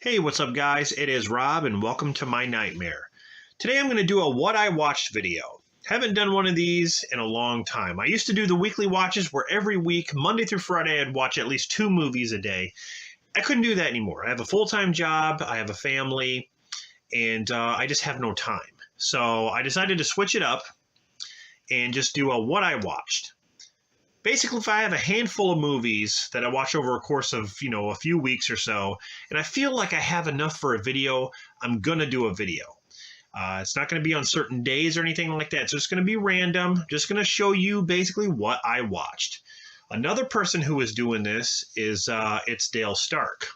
Hey, what's up guys? It is Rob and welcome to my nightmare. Today I'm going to do a what I watched video. Haven't done one of these in a long time. I used to do the weekly watches where every week, Monday through Friday, I'd watch at least 2 movies a day. I couldn't do that anymore. I have a full-time job, I have a family, and I just have no time. So I decided to switch it up and just do a what I watched. Basically, if I have a handful of movies that I watch over a course of, a few weeks or so, and I feel like I have enough for a video, I'm going to do a video. It's not going to be on certain days or anything like that. It's just going to be random. Just going to show you basically what I watched. Another person who is doing this is it's Dale Stark.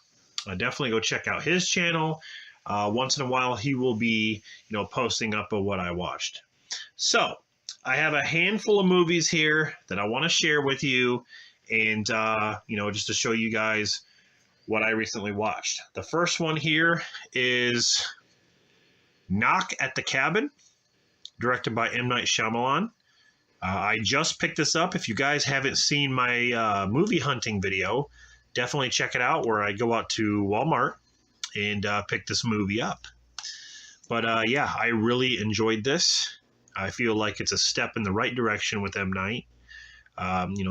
Definitely go check out his channel. Once in a while, he will be, posting up of what I watched. So I have a handful of movies here that I want to share with you and, just to show you guys what I recently watched. The first one here is Knock at the Cabin, directed by M. Night Shyamalan. I just picked this up. If you guys haven't seen my movie hunting video, definitely check it out where I go out to Walmart and pick this movie up. But yeah, I really enjoyed this. I feel like it's a step in the right direction with M. Night.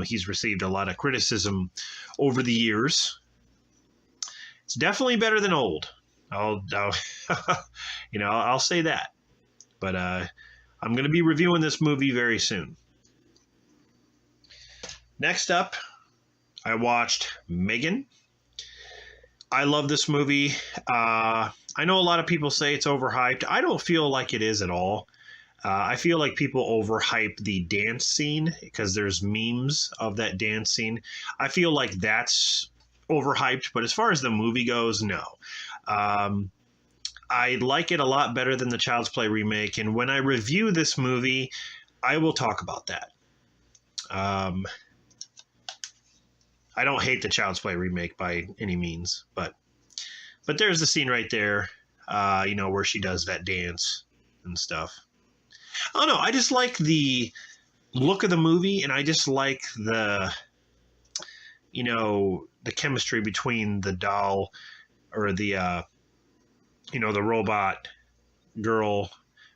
He's received a lot of criticism over the years. It's definitely better than old. I'll say that. But I'm going to be reviewing this movie very soon. Next up, I watched Megan. I love this movie. I know a lot of people say it's overhyped. I don't feel like it is at all. I feel like people overhype the dance scene because there's memes of that dance scene. I feel like that's overhyped, but as far as the movie goes, no. I like it a lot better than the Child's Play remake, and when I review this movie, I will talk about that. I don't hate the Child's Play remake by any means, but there's the scene right there, where she does that dance and stuff. I don't know. I just like the look of the movie, and I just like the chemistry between the doll or the robot girl,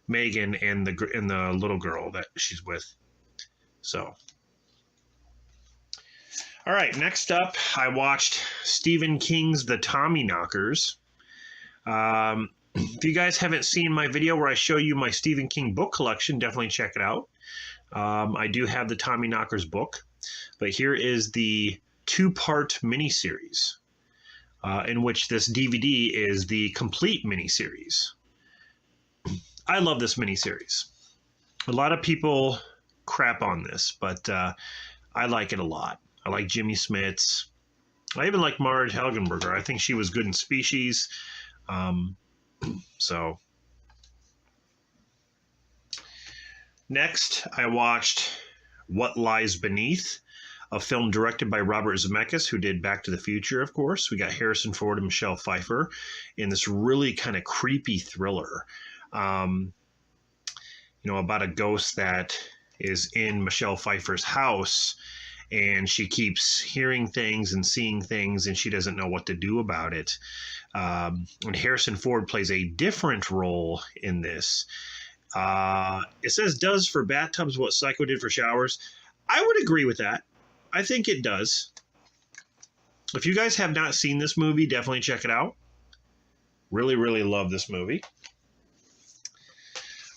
Megan, and the little girl that she's with. So, all right. Next up, I watched Stephen King's The Tommyknockers. If you guys haven't seen my video where I show you my Stephen King book collection, definitely check it out. I do have the Tommyknockers book, but here is the 2-part miniseries, in which this DVD is the complete miniseries. I love this miniseries. A lot of people crap on this, but I like it a lot. I like Jimmy Smits. I even like Marge Helgenberger. I think she was good in Species. So next, I watched What Lies Beneath, a film directed by Robert Zemeckis, who did Back to the Future, of course. We got Harrison Ford and Michelle Pfeiffer in this really kind of creepy thriller, about a ghost that is in Michelle Pfeiffer's house, and she keeps hearing things and seeing things, and she doesn't know what to do about it. And Harrison Ford plays a different role in this. It says does for bathtubs what Psycho did for showers. I would agree with that. I think it does. If you guys have not seen this movie, definitely check it out. Really, really love this movie.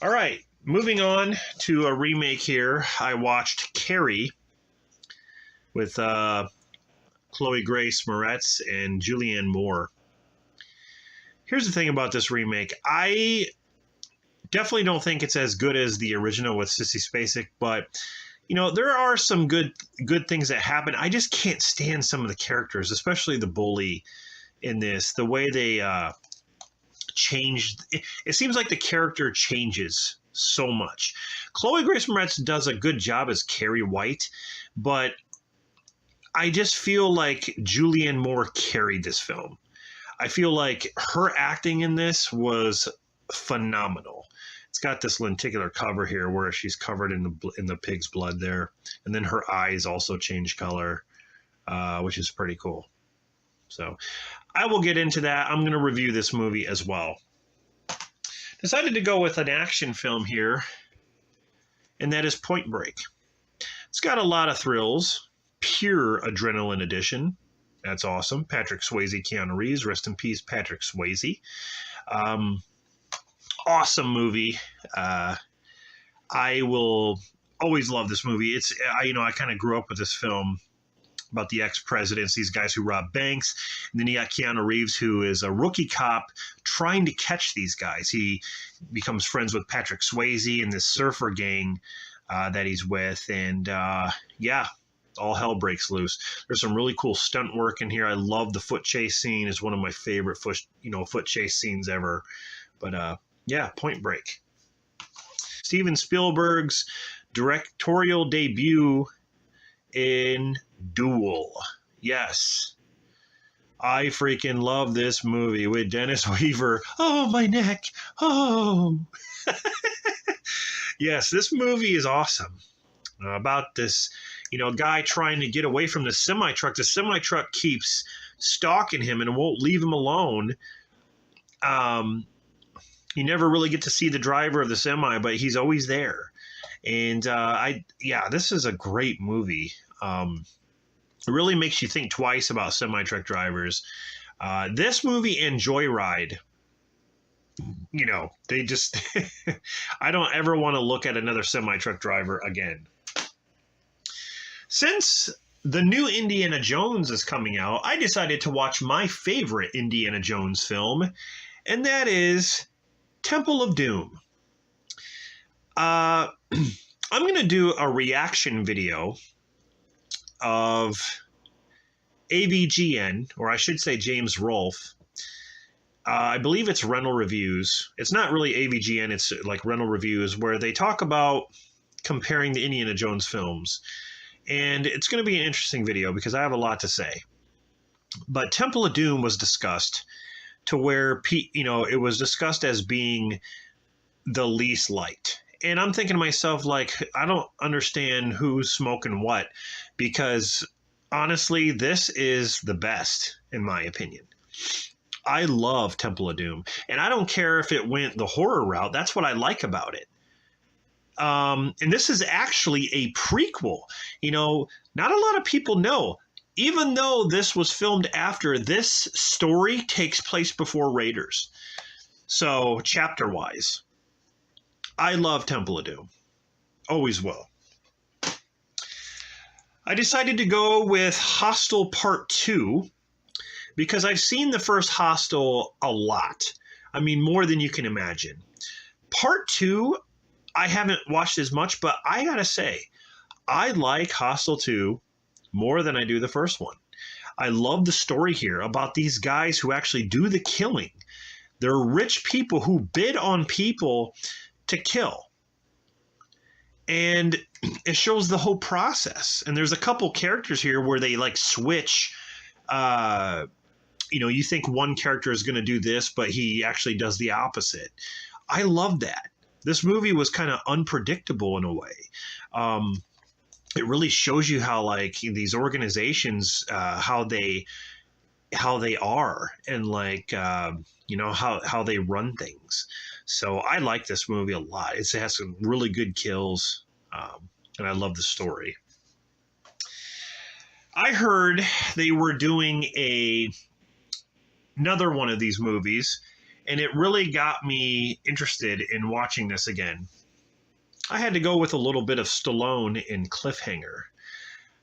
All right, moving on to a remake here. I watched Carrie with Chloe Grace Moretz and Julianne Moore. Here's the thing about this remake. I definitely don't think it's as good as the original with Sissy Spacek, but there are some good things that happen. I just can't stand some of the characters, especially the bully in this. The way they changed. It seems like the character changes so much. Chloe Grace Moretz does a good job as Carrie White, but I just feel like Julianne Moore carried this film. I feel like her acting in this was phenomenal. It's got this lenticular cover here where she's covered in the pig's blood there, and then her eyes also change color, which is pretty cool. So I will get into that. I'm going to review this movie as well. Decided to go with an action film here, and that is Point Break. It's got a lot of thrills, pure adrenaline edition. That's awesome. Patrick Swayze, Keanu Reeves. Rest in peace, Patrick Swayze. Awesome movie. I will always love this movie. I kind of grew up with this film about the ex-presidents, these guys who rob banks. And then you got Keanu Reeves, who is a rookie cop trying to catch these guys. He becomes friends with Patrick Swayze and this surfer gang that he's with. And all hell breaks loose. There's some really cool stunt work in here. I love the foot chase scene. It's one of my favorite foot chase scenes ever. But Point Break. Steven Spielberg's directorial debut in Duel. Yes. I freaking love this movie with Dennis Weaver. Oh, my neck. Oh. Yes, this movie is awesome. About this, guy trying to get away from the semi-truck. The semi-truck keeps stalking him and won't leave him alone. You never really get to see the driver of the semi, but he's always there. And this is a great movie. It really makes you think twice about semi-truck drivers. This movie and Joyride, they just, I don't ever want to look at another semi-truck driver again. Since the new Indiana Jones is coming out, I decided to watch my favorite Indiana Jones film, and that is Temple of Doom. I'm going to do a reaction video of AVGN, or I should say James Rolfe. I believe it's Rental Reviews. It's not really AVGN, it's like Rental Reviews, where they talk about comparing the Indiana Jones films. And it's going to be an interesting video because I have a lot to say. But Temple of Doom was discussed to where, it was discussed as being the least liked. And I'm thinking to myself, I don't understand who's smoking what, because honestly, this is the best, in my opinion. I love Temple of Doom, and I don't care if it went the horror route. That's what I like about it. And this is actually a prequel. Not a lot of people know. Even though this was filmed after, this story takes place before Raiders. So, chapter-wise, I love Temple of Doom. Always will. I decided to go with Hostel Part 2 because I've seen the first Hostel a lot. I mean, more than you can imagine. Part 2, I haven't watched as much, but I gotta say, I like Hostel 2 more than I do the first one. I love the story here about these guys who actually do the killing. They're rich people who bid on people to kill. And it shows the whole process. And there's a couple characters here where they switch. You think one character is going to do this, but he actually does the opposite. I love that. This movie was kind of unpredictable in a way. It really shows you how these organizations, how they are, and how they run things. So I like this movie a lot. It has some really good kills, and I love the story. I heard they were doing another one of these movies, and it really got me interested in watching this again. I had to go with a little bit of Stallone in Cliffhanger.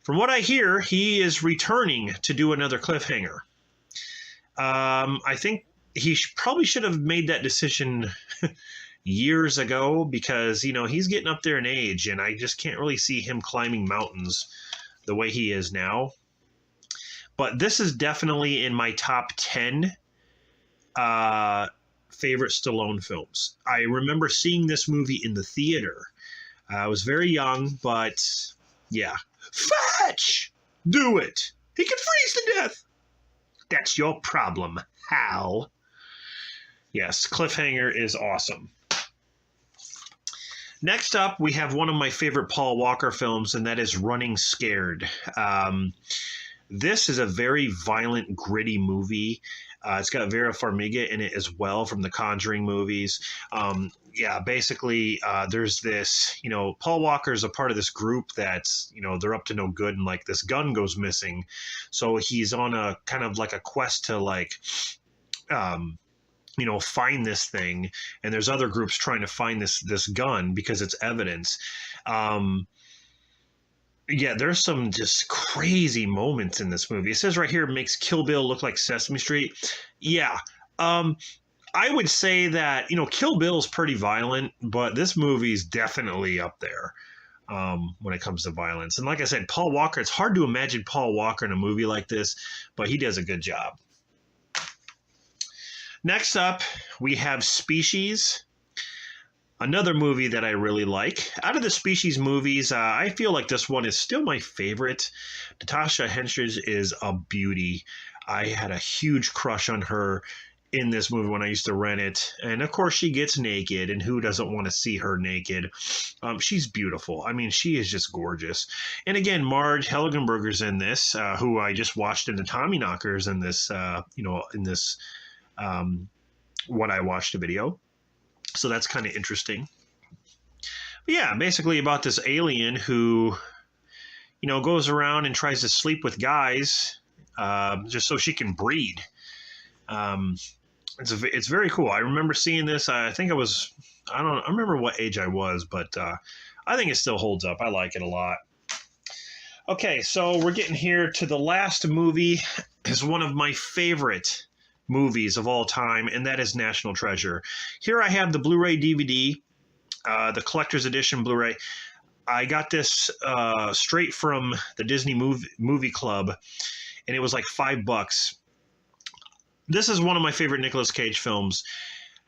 From what I hear, he is returning to do another Cliffhanger. I think he probably should have made that decision years ago because, he's getting up there in age, and I just can't really see him climbing mountains the way he is now. But this is definitely in my top 10 favorite Stallone films. I remember seeing this movie in the theater. I was very young, but yeah. Fetch! Do it! He can freeze to death! That's your problem, Hal. Yes, Cliffhanger is awesome. Next up, we have one of my favorite Paul Walker films, and that is Running Scared. This is a very violent, gritty movie. It's got Vera Farmiga in it as well from the Conjuring movies. Yeah, basically, there's this, Paul Walker is a part of this group that's, they're up to no good, and like this gun goes missing. So he's on a kind of like a quest to find this thing. And there's other groups trying to find this gun because it's evidence. Yeah, there's some just crazy moments in this movie. It says right here, it makes Kill Bill look like Sesame Street. Yeah. I would say that, Kill Bill is pretty violent, but this movie's definitely up there when it comes to violence. And like I said, Paul Walker, it's hard to imagine Paul Walker in a movie like this, but he does a good job. Next up, we have Species. Another movie that I really like. Out of the Species movies, I feel like this one is still my favorite. Natasha Henstridge is a beauty. I had a huge crush on her in this movie when I used to rent it. And of course, she gets naked, and who doesn't want to see her naked? She's beautiful. I mean, she is just gorgeous. And again, Marge Helgenberger's in this, who I just watched in the Tommyknockers in this, What I Watched video. So that's kind of interesting. But yeah, basically about this alien who, goes around and tries to sleep with guys just so she can breed. It's very cool. I remember seeing this. I think I don't remember what age I was, but I think it still holds up. I like it a lot. Okay, so we're getting here to the last movie. Is one of my favorite movies of all time, and that is National Treasure. Here I have the Blu-ray DVD, the collector's edition Blu-ray. I got this straight from the Disney movie Club, and it was like $5. This is one of my favorite Nicolas Cage films.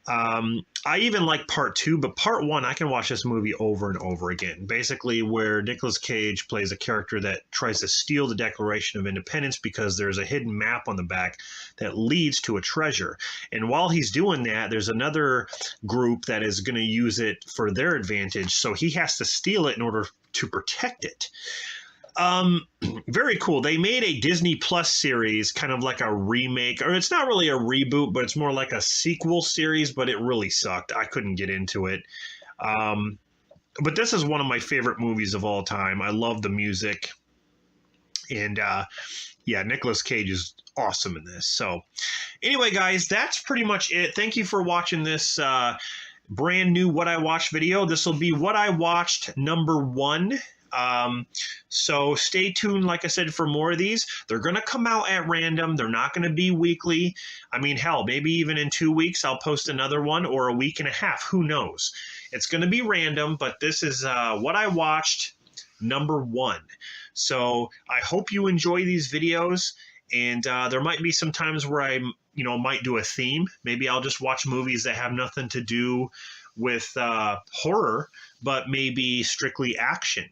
I even like part 2, but part 1, I can watch this movie over and over again. Basically, where Nicolas Cage plays a character that tries to steal the Declaration of Independence because there's a hidden map on the back that leads to a treasure. And while he's doing that, there's another group that is going to use it for their advantage. So he has to steal it in order to protect it. Very cool. They made a Disney Plus series, kind of like a remake, or it's not really a reboot, but it's more like a sequel series, but it really sucked. I couldn't get into it. But this is one of my favorite movies of all time. I love the music. And yeah, Nicolas Cage is awesome in this. So anyway, guys, that's pretty much it. Thank you for watching this brand new What I Watched video. This will be What I Watched #1. So stay tuned, like I said, for more of these. They're going to come out at random. They're not going to be weekly. I mean, hell, maybe even in 2 weeks I'll post another one, or a week and a half. Who knows? It's going to be random, but this is What I Watched #1. So I hope you enjoy these videos, and there might be some times where I might do a theme. Maybe I'll just watch movies that have nothing to do with horror, but maybe strictly action.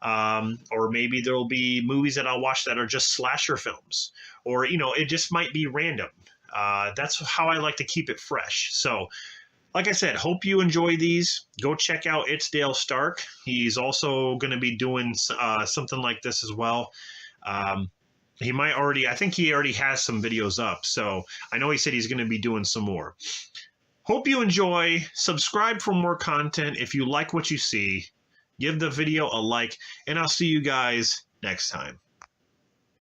Or maybe there'll be movies that I'll watch that are just slasher films, or, it just might be random. That's how I like to keep it fresh. So, like I said, hope you enjoy these. Go check out It's Dale Stark. He's also going to be doing something like this as well. He might already, I think he already has some videos up. So I know he said he's going to be doing some more. Hope you enjoy. Subscribe for more content. If you like what you see, give the video a like, and I'll see you guys next time.